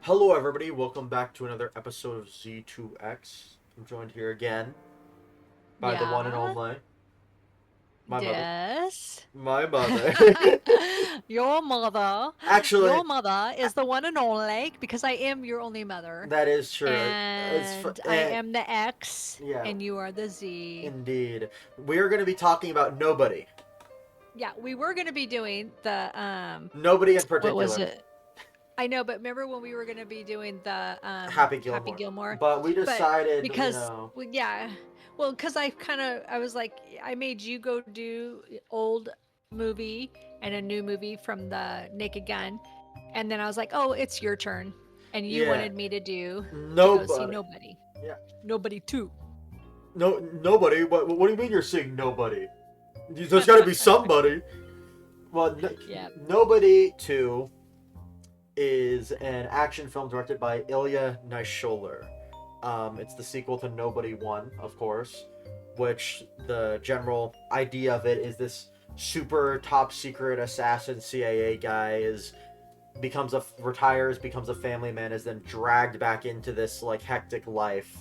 Hello, everybody. Welcome back to another episode of Z2X. I'm joined here again by the one and Yeah. only my mother. Yes. My mother. Your mother. Actually, Your mother uh, is the one and only because I am your only mother. that is true. And I am the X Yeah, and you are the Z. indeed. We are going to be talking about nobody. Yeah, we were going to be doing the Nobody in what was particular. it? I know, but remember when we were going to be doing the Happy Happy Gilmore. Gilmore? But we But decided, because well, yeah. Well, cuz I was like I made you go do old movie and a new movie from the Naked Gun. And then I was like, "Oh, it's your turn." And you yeah, wanted me to go see nobody. Nobody. Yeah, Nobody 2. nobody. What do you mean you're saying nobody? There's got to be somebody. Well, Yeah. nobody too is an action film directed by Ilya Naishuller. It's the sequel to Nobody One, of course, which the general idea of it is this super top secret assassin CIA guy becomes a family man, is then dragged back into this like hectic life,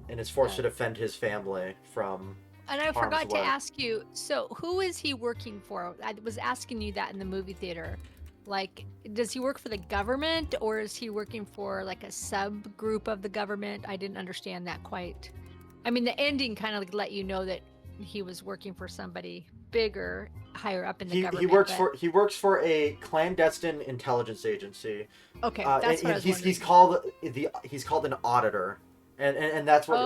and is forced Uh, to defend his family from and I harm's forgot to way. ask you, so who is he working for? I was asking you that in the movie theater. Like, does he work for the government or is he working for like a subgroup of the government? I didn't understand that quite. I mean, the ending kind of let you know that he was working for somebody bigger, higher up in the He government, works but for a clandestine intelligence agency. okay, that's what I was He's wondering. called an auditor, and that's what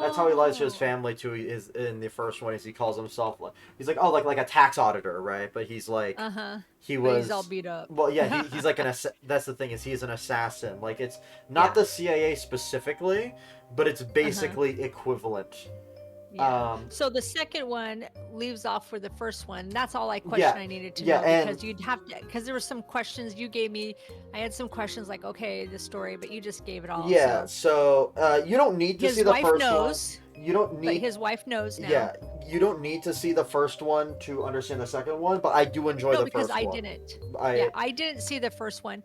that's how he lies to his Oh, family too. Is in the first one is he calls himself like he's like, oh, like a tax auditor, right? But he's like uh-huh. he But he's all was beat up. well, yeah, he's like that's the thing, is he's an assassin. Like, it's not Yeah. the CIA specifically, but it's Uh-huh. basically equivalent. Yeah. Um, So the second one leaves off for the first one. That's all I yeah, question I needed to yeah, know and because you'd have to, because there were some questions you gave me. I had some questions like, okay, the story, but you just gave it all. yeah. So So you don't need to see his the wife first one. knows, You don't but need his wife knows now. Yeah, you don't need to see the first one to understand the second one, but I do enjoy No, the because first I one. didn't. Yeah, I I didn't see the first one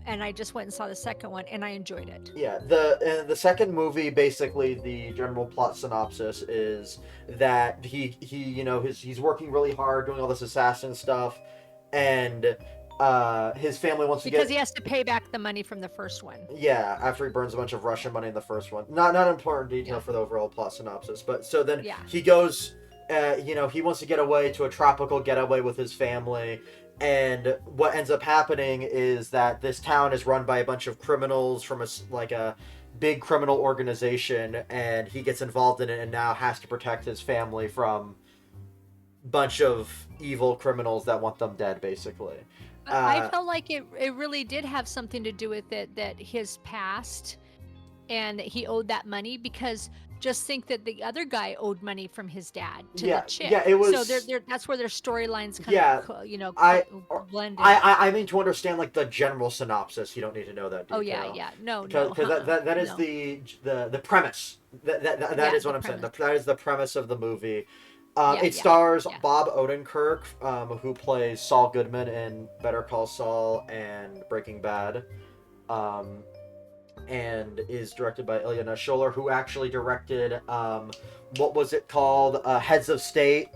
and I just went and saw the second one and I enjoyed it. Yeah, the second movie, basically the general plot synopsis is that he he's working really hard doing all this assassin stuff, and his family wants to Because he get, has to pay back the money from the first one. yeah, after he burns a bunch of Russian money in the first one. Not important detail Yeah. for the overall plot synopsis, but so then Yeah. he goes, he wants to get away to a tropical getaway with his family, and what ends up happening is that this town is run by a bunch of criminals from a big criminal organization, and he gets involved in it and now has to protect his family from bunch of evil criminals that want them dead, basically. But I Uh, felt like it really did have something to do with it that his past and that he owed that money because just think that the other guy owed money from his dad to the yeah, chick. it So was. that's where their storylines kind of Yeah, I blended. I mean, to understand like the general synopsis, you don't need to know that Oh yeah, detail, yeah. No, because no, that is no. the premise. That Yeah, is the what I'm saying. premise. That is the premise of the movie. Yeah, It yeah, stars yeah. Bob Odenkirk, who plays Saul Goodman in Better Call Saul and Breaking Bad, um, and is directed by Ilya Naishuller, who actually directed, what was it called, Heads of State.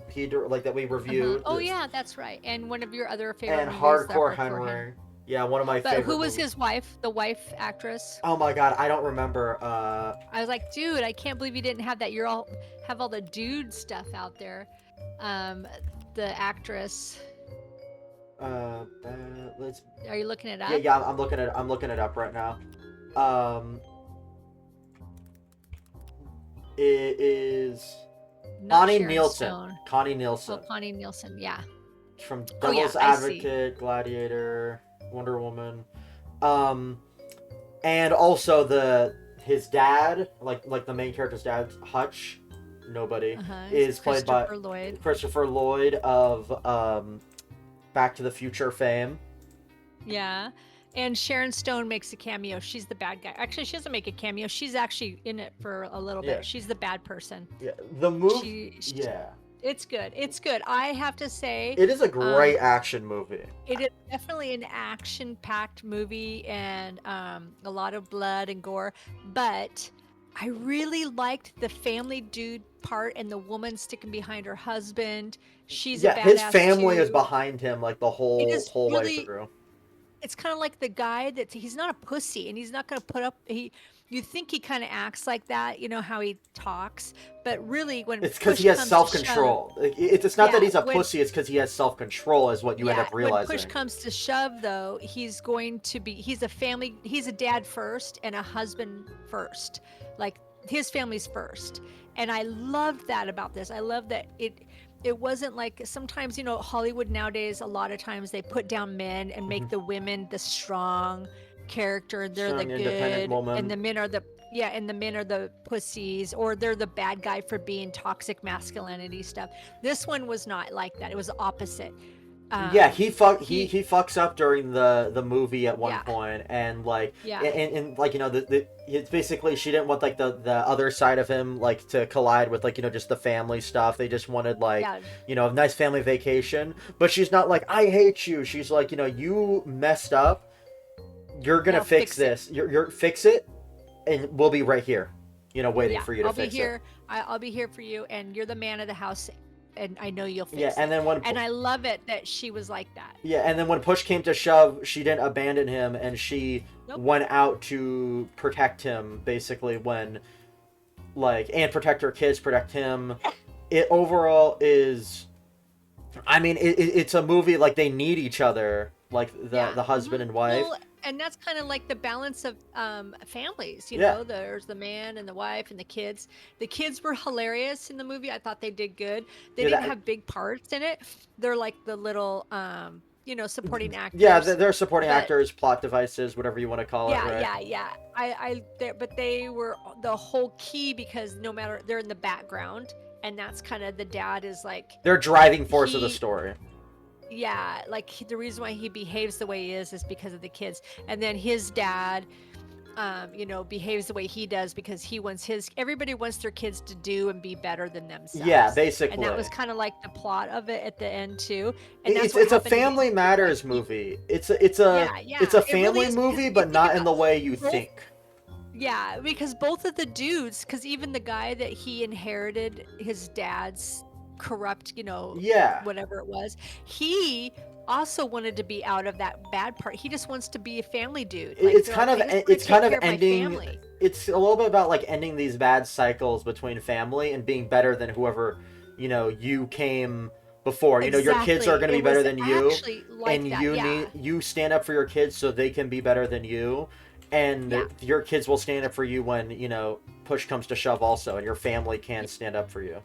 Like that we reviewed Oh this, yeah, that's right. And one of your other favorite and movies, The Hardcore Hardcore Hen. Henry. Yeah, one of my But who favorite was movies. his wife? The wife actress? Oh my god, I don't remember. I was like, dude, I can't believe you didn't have that. You're all have all the dude stuff out there. Um, the actress. Let's. Are you looking it Yeah, up? yeah, I'm looking it up right now. Um, it is Not Connie Sharon Nielsen. Stone. Connie Oh, Nielsen Connie Nielsen. Yeah. from Oh yeah, Devil's I see. Advocate, Gladiator, Wonder Woman. Um, and also the his dad, like the main character's dad, Hutch, nobody, It's is played by Christopher Lloyd. Christopher Lloyd of Back to the Future fame. Yeah. And Sharon Stone makes a cameo. She's the bad guy. Actually, she doesn't make a cameo. She's actually in it for a little Yeah, bit. She's the bad person. yeah. The move. She Yeah. It's good. It's good. I have to say, It is a um, great action movie. it is definitely an action-packed movie and a lot of blood and gore, but I really liked the family dude part and the woman sticking behind her husband. She's a Yeah, his badass family is too. behind him like the It whole is way really through. it's kind of like the guy that he's not a pussy and he's not going to put up he you think he kind of acts like that, how he talks, but really when It's because he push has comes to self shove, control. It's not that yeah, he's a when pussy. It's because he has self control, is what you end yeah, up when push realizing. comes to shove though, he's a dad first and a husband first. Like his family's first. And I loved that about this. I love that it wasn't like sometimes, Hollywood nowadays a lot of times they put down men and Hmm. make the women the strong character, they're the Strong, independent good, and woman. the men are the pussies, or they're the bad guy for being toxic masculinity stuff. This one was not like that. It was opposite. Yeah, He he fucks up during the movie at one Yeah, point, and like yeah, like it's basically she didn't want like the other side of him like to collide with like just the family stuff. They just wanted like yeah. a nice family vacation. But she's not like I hate you. She's like you messed up. You're gonna Now fix fix it. this. You're fix it, and we'll be right here. Waiting Yeah, for you to I'll be fix it. here. I'll be here for you, and you're the man of the house, and I know you'll Yeah, fix and it. then when And I love it that she was like that. Yeah, and then when push came to shove, she didn't abandon him, and she Nope. went out to protect him, basically, when, like, and protect her kids, protect him. It overall is, I mean, it's a movie, like, they need each other, like, Yeah. the husband and wife. Well, and that's kind of like the balance of families. Yeah, There's the man and the wife and the kids. The kids were hilarious in the movie. I thought they did good. They yeah, didn't have big parts in it. They're like the little supporting yeah, actors, they're supporting but actors, plot devices, whatever you want to call it, yeah, right? yeah, yeah. But they were the whole key because no matter they're in the background, and that's kind of the dad is like They're driving force of the he, story. yeah, like the reason why he behaves the way he is because of the kids, and then his dad, behaves the way he does because everybody wants their kids to do and be better than Yeah, themselves, and that basically. was kind of like the plot of it at the end too, and that's It's what it's a happened to family it's like matters he, movie. yeah, It's yeah, a it really family is because movie, you but think not in about the way you both. think. Yeah, because both of the dudes, because even the guy that he inherited his dad's corrupt, Yeah, whatever it was, he also wanted to be out of that bad part. He just wants to be a family dude. Like it's they're kind like, of I just want to take care of my ending. family. It's a little bit about like ending these bad cycles between family and being better than whoever you came before. Your kids are Exactly. going to be It better was than you, actually and like that. Yeah. you stand up for your kids so they can be better than you, and Yeah. your kids will stand up for you when push comes to shove also, and your family can stand up for you.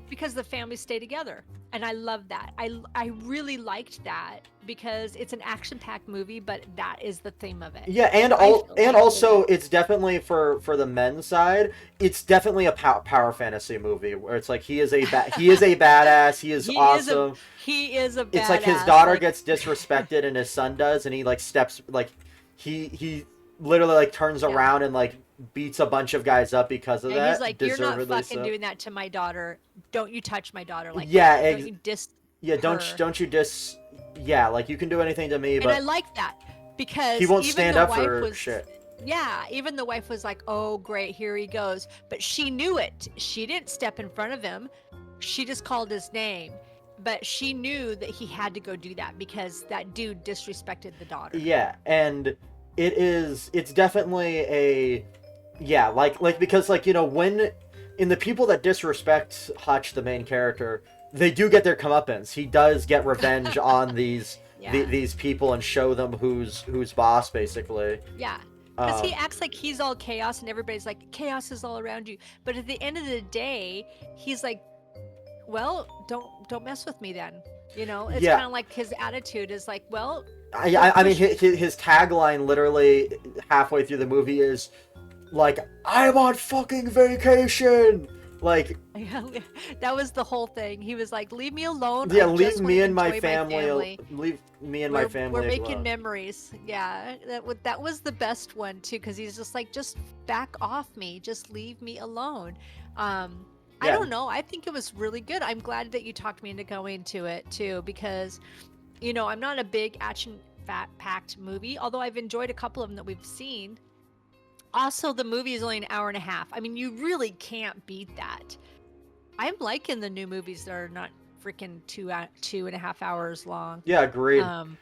Because the families stay together, and I love that. I really liked that because it's an action-packed movie, but that is the theme of it. Yeah, I feel and like it also was. it's definitely for the men's side. It's definitely a power fantasy movie where it's like he is a badass. He is He is a awesome. he is a It's like his badass. daughter Like gets disrespected and his son does, and he like steps like he literally like turns yeah. around and like beats a bunch of guys up because of And he's that, like, "You're not deservedly fucking so. doing that to my daughter. Don't you touch my daughter like Yeah, that. Don't you diss yeah. her." Don't you dis? Yeah, like you can do anything to me, And I but like that he because won't even stand the up wife for was shit. yeah, even the wife was like, "Oh, great, here he goes." But she knew it. She didn't step in front of him. She just called his name. But she knew that he had to go do that because that dude disrespected the daughter. Yeah, and it's definitely a yeah, like because like when in the people that disrespect Hutch, the main character, they do get their comeuppance. He does get revenge on Yeah. these people and show them who's boss basically. Yeah. Because he Um, acts like he's all chaos and everybody's like, chaos is all around you. But at the end of the day, he's like, well, don't mess with me then. It's yeah, kind of like his attitude is like, well, I, don't I mean push me. his tagline literally halfway through the movie is like I'm on fucking vacation. Like Yeah, that was the whole thing. He was like, leave me alone. yeah, I just want to enjoy my family. leave me and my We're family making alone. memories. Yeah, that was the best one too, because he's just like, just back off me, just leave me alone. Um, I Yeah. don't know. I think it was really good. I'm glad that you talked me into going to it too, because I'm not a big action packed movie, although I've enjoyed a couple of them that we've seen. Also, the movie is only an hour and a half. I mean, you really can't beat that. I'm liking the new movies that are not freaking 2.5 hours long. Yeah, agreed. Um,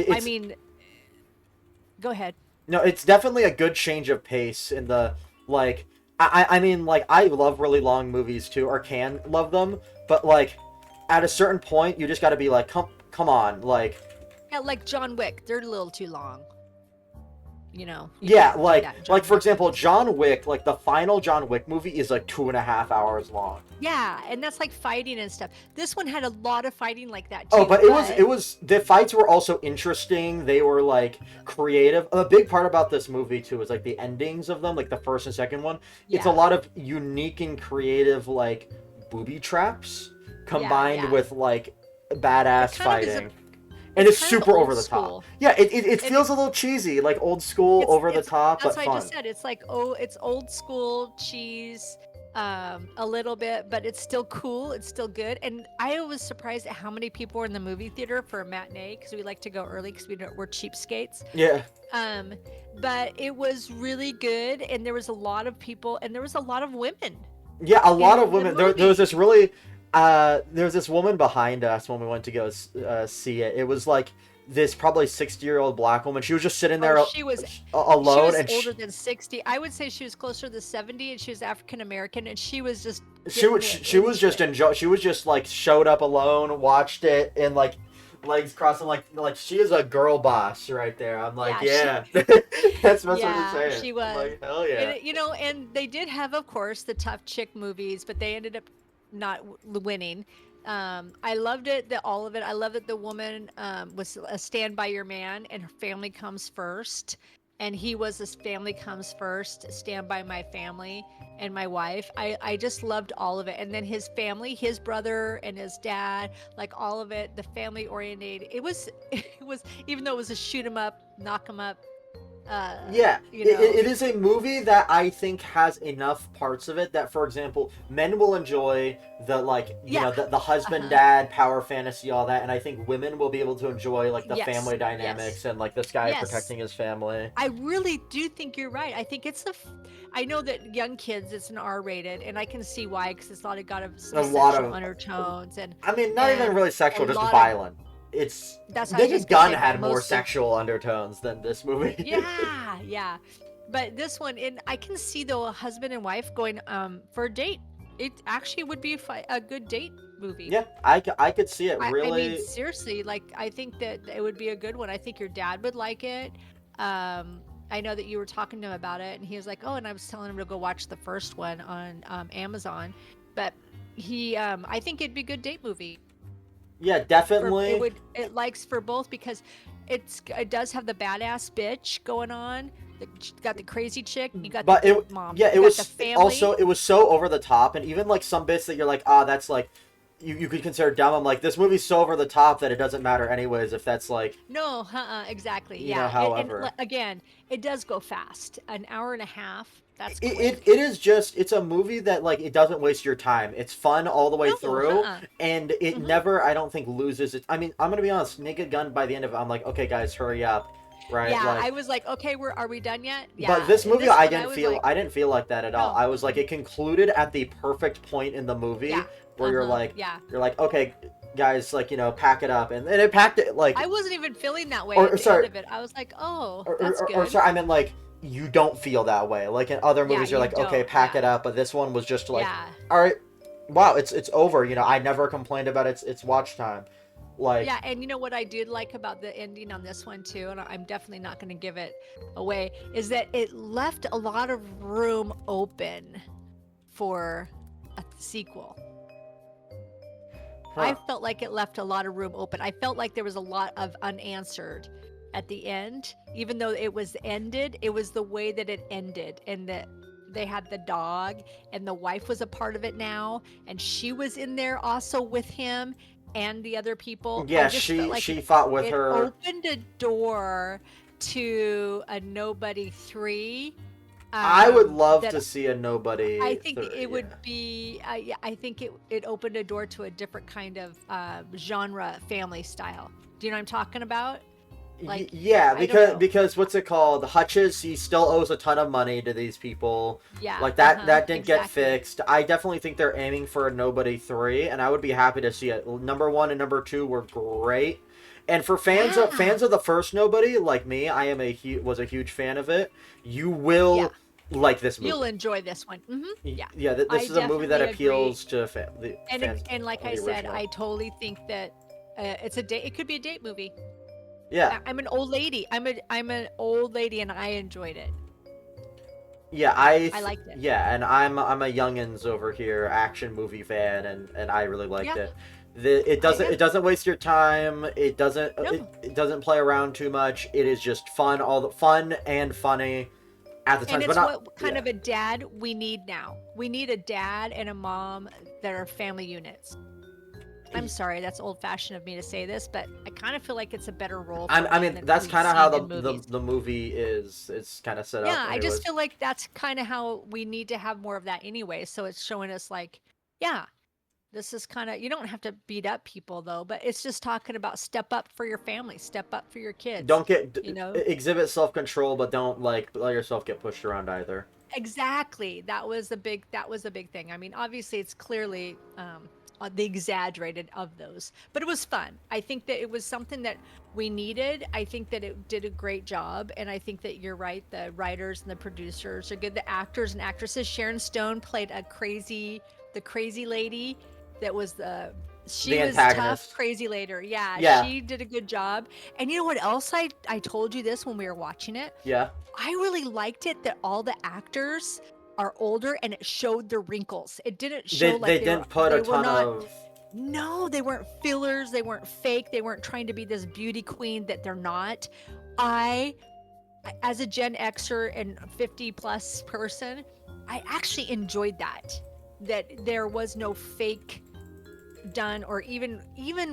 I It's mean, go ahead. no, it's definitely a good change of pace in the like. I mean, like, I love really long movies too, or can love them, but like, at a certain point, you just got to be like, come on, like, Yeah, like John Wick, they're a little too long. You yeah, can't do that in like John for Wick example, movies. John Wick, like the final John Wick movie is like 2.5 hours long. Yeah, and that's like fighting and stuff. This one had a lot of fighting like that Oh, too, but but it was the fights were also interesting. They were like creative. A big part about this movie too is like the endings of them, like the first and second one. It's a yeah, lot of unique and creative like booby traps yeah, combined yeah. with like It badass kind of is a fighting. And it's it's kind of super old over the top. school. Yeah, it And feels a little cheesy, like old school, it's over the it's top, that's but what I just fun. said. It's like, oh, it's old school cheese, a little bit, but it's still cool. It's still good. And I was surprised at how many people were in the movie theater for a matinee, because we like to go early because we're cheapskates. Yeah. Um, but it was really good, and there was a lot of people, and there was a lot of women Yeah, a lot of in the women. There was this movie. really, there was this woman behind us when we went to go see it. It was like this probably 60-year-old black woman. She was just sitting Oh, there she alone, was and older than 60. I would say she was closer to 70, and she was African American, and she was just she getting was it she was into just it. enjoy. She was just like showed up alone, watched it, and like legs crossing, like she is a girl boss right there. I'm like, Yeah, she yeah, that's what you're yeah, saying. she I'm was. like, hell And yeah. and they did have, of course, the tough chick movies, but they ended up not winning. I loved it, that all of it. I love that the woman was a stand by your man, and her family comes first. And he was this family comes first, stand by my family and my wife. I just loved all of it. And then his family, his brother and his dad, like all of it, the family oriented. It was it was, even though it was a shoot 'em up, knock 'em up, uh, Yeah, you know, it is a movie that I think has enough parts of it that, for example, men will enjoy the like, yeah, the husband uh-huh. dad power fantasy, all that, and I think women will be able to enjoy like the Yes, family yes, dynamics and like this guy yes. protecting his family. I really do think you're right. I think I know that young kids, it's an R-rated, and I can see why, because it's got some A lot sexual of, undertones I mean, not even and really a sexual, just lot of. violent. It's That's what I was Naked just gonna Gun say, but had more most of. sexual undertones than this movie. Yeah, yeah. But this one, and I can see though a husband and wife going for a date. It actually would be a good date movie. Yeah, I could see it I mean, really. seriously, like I think that it would be a good one. I think your dad would like it. Um, I know that you were talking to him about it, and he was like, "Oh," and I was telling him to go watch the first one on Amazon. But I think it'd be a good date movie. Yeah, For definitely. it likes for both, because it does have the badass bitch going on. Got the crazy chick. You got the But good mom. yeah, You got the also family. it was so over the top, and even like some bits that you're like, ah, that's like you could consider dumb. I'm like, this movie's so over the top that it doesn't matter anyways if that's like, No, exactly. Yeah, however. again, it does go fast. An hour and a half. That's It quick. is just, it's a movie that like it doesn't waste your time. It's fun all the way No, through, and it hmm never, I don't think, loses it. I mean, I'm gonna be honest, Naked Gun by the end of it, I'm like, okay guys, hurry up, right? Yeah, Like, I was like, okay, are we done yet? but Yeah. this In movie, this one, I was like, I didn't feel like that at all. no. I was like, it concluded at the perfect point in the Yeah. movie where Yeah. you're like, okay, guys, like, pack it up, and it packed it like, I wasn't even feeling that way at or the end sorry, of it. I was like, oh, that's or good. sorry, I meant like you don't feel that way. Like in other Yeah, movies, you're you like, okay, don't. pack Yeah. it up, but this one was just like, Yeah. all right, wow, it's over. I never complained about its watch time, like. Yeah, and you know what I did like about the ending on this one too, and I'm definitely not going to give it away, is that it left a lot of room open for a sequel. I Huh. felt like it left a lot of room open. I felt like there was a lot of unanswered at the end, even though it was ended. It was the way that it ended, and that they had the dog, and the wife was a part of it now, and she was in there also with him and the other people. I Yeah, just felt like she fought with it her. opened a door to a Nobody 3, I would love that to see a I Nobody think 3. it Yeah. would be, yeah, I think it opened a door to a different kind of genre family style. Do you know what I'm talking about? Like, Yeah, I don't know. because what's it called? Hutch's, he still owes a ton of money to these people. Yeah, Like that didn't get exactly. fixed. I definitely think they're aiming for a Nobody 3, and I would be happy to see it. Number 1 and number 2 were great. And for Yeah, fans of the first Nobody, like me, I am was a huge fan of it. You yeah. will like this You'll movie. enjoy this one. Yeah, Yeah, I this is a movie that definitely agree. appeals to the fans And like of I the said, original. I totally think that it's a date. It could be a date movie. Yeah. I'm an old lady. I'm an old lady, and I enjoyed it. I liked it. Yeah, and I'm a youngins over here, action movie fan, and I really liked Yeah, it. yeah. It doesn't waste your time. No, It doesn't play around too much. It is just fun, all the fun and funny at the and times, but it's not what kind yeah. of a dad we need now. We need a dad and a mom that are family units. I'm sorry, that's old fashioned of me to say this, but I kind of feel like it's a better role for I men mean, than that's we've kind of how seen in movies. the movie is. It's kind of set Yeah, up, I just anyways. feel like that's kind of how we need to have more of that anyway. So it's showing us like, yeah, this is kind of, you don't have to beat up people though, but it's just talking about step up for your family, step up for your kids, Don't get you know? exhibit self control, but don't like let yourself get pushed around either. Exactly. That was a big thing. I mean, obviously it's clearly the exaggerated of those, but it was fun. I think that it was something that we needed. I think that it did a great job, and I think that you're right. The writers and the producers are good. The actors and actresses. Sharon Stone played the crazy lady that was the she The was tough, antagonist. crazy later. Yeah, Yeah, she did a good job. And you know what else I told you this when we were watching it? yeah. I really liked it that all the actors are older and it showed the wrinkles. It didn't show like They didn't put a they were ton not of no, they weren't fillers, they weren't fake, they weren't trying to be this beauty queen that they're not. I as a Gen Xer and 50 plus person, I actually enjoyed that. That there was no fake done or even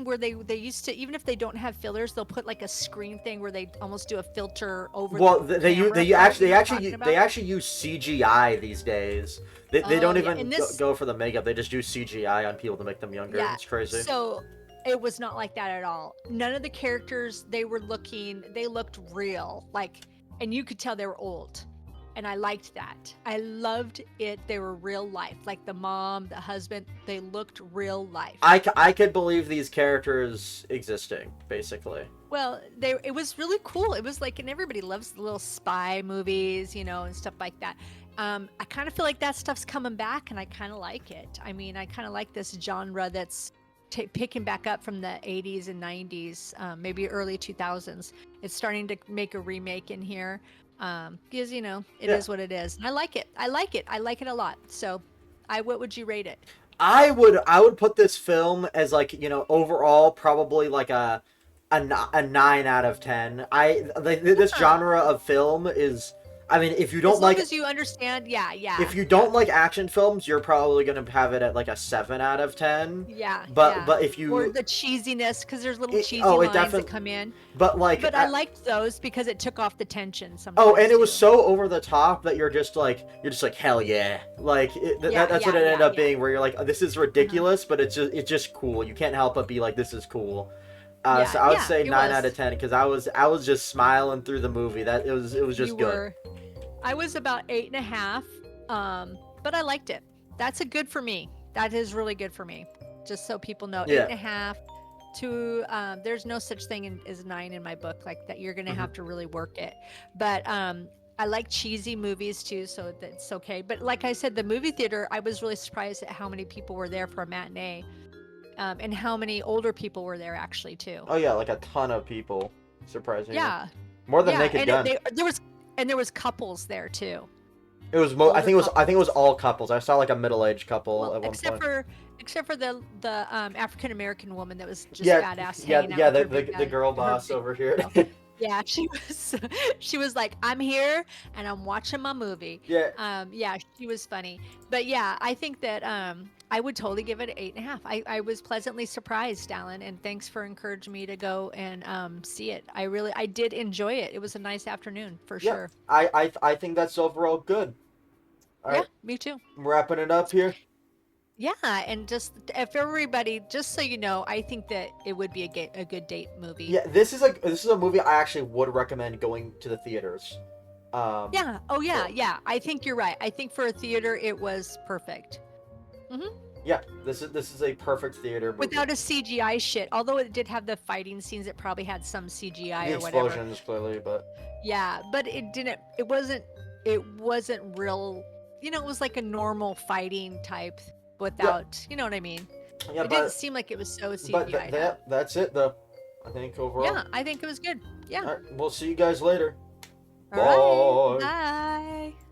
where they used to even if they don't have fillers they'll put like a screen thing where they almost do a filter over the well, camera part, you know what I'm talking they about? actually use CGI these days. They Oh don't yeah, even and this go for the makeup. They just do CGI on people to make them younger. yeah, It's crazy. so it was not like that at all. None of the characters they looked real, like, and you could tell they were old, and I liked that. I loved it. They were real life, like the mom, the husband, they looked real life. I could believe these characters existing, basically. Well, it was really cool. It was like, and everybody loves the little spy movies, you know, and stuff like that. I kind of feel like that stuff's coming back, and I kind of like it. I mean, I kind of like this genre that's picking back up from the 80s and 90s, maybe early 2000s. It's starting to make a remake in here because, you know, it Yeah. is what it is. And I like it. I like it. I like it a lot. So, what would you rate it? I would put this film as like, overall probably like a 9 out of 10. This Huh. genre of film is, I mean, As long as you understand, yeah, if yeah, you yeah. don't like action films, you're probably going to have it at like a 7 out of 10. Yeah, yeah. But if Or you the cheesiness, because there's little cheesy it lines that definitely come in. but like But I liked those because it took off the tension oh, and sometimes it was too. so over the top that you're just like hell yeah. Yeah, That's what yeah, it ended yeah, up yeah. being, where you're like, this is Uh-huh. ridiculous, but it's just cool. You can't help but be like, this is cool. Yeah, So I would yeah, say it 9 out of was. 10, because I was just smiling through the movie. That it was You just good. were. I was about 8.5, but I liked it. That's a good for me. That is really good for me. Just so people know, eight Yeah. and a half to there's no such thing as 9 in my book, like that. You're gonna Hmm. have to really work it. But I like cheesy movies too, so that's okay. But like I said, the movie theater, I was really surprised at how many people were there for a matinee, and how many older people were there actually too. Oh yeah, like a ton of people, surprisingly, Yeah, more than yeah, Naked and Gun. there was couples there too, I older think it was couples. all couples. I saw like a middle-aged couple Well, at one point. except for the African American woman that was just Yeah, badass hanging out yeah. with her big The girl her boss big over here. girl. Yeah, she was she was like, I'm here and I'm watching my movie. Yeah. Yeah, she was funny. But yeah, I think that I would totally give it an 8.5. I was pleasantly surprised, Alan, and thanks for encouraging me to go and see it. I did enjoy it. It was a nice afternoon for Yeah, sure. I think that's overall good. All Yeah, right, me too. I'm wrapping it up here. Yeah, and just if everybody, just so you know, I think that it would be a good date movie. Yeah, this is a movie I actually would recommend going to the theaters. Yeah. Oh yeah, For. yeah. I think you're right. I think for a theater it was perfect. Hmm. Yeah, this is a perfect theater movie. Without a CGI shit. Although it did have the fighting scenes, it probably had some CGI The or whatever. explosions clearly, but Yeah, but it didn't. It wasn't real. It was like a normal fighting type yeah, without. You know what I mean? yeah, It didn't seem like it was so but CGI'd up. that's it though. I think overall. Yeah, I think it was good. Yeah. All right, we'll see you guys later. All right. Bye. Bye.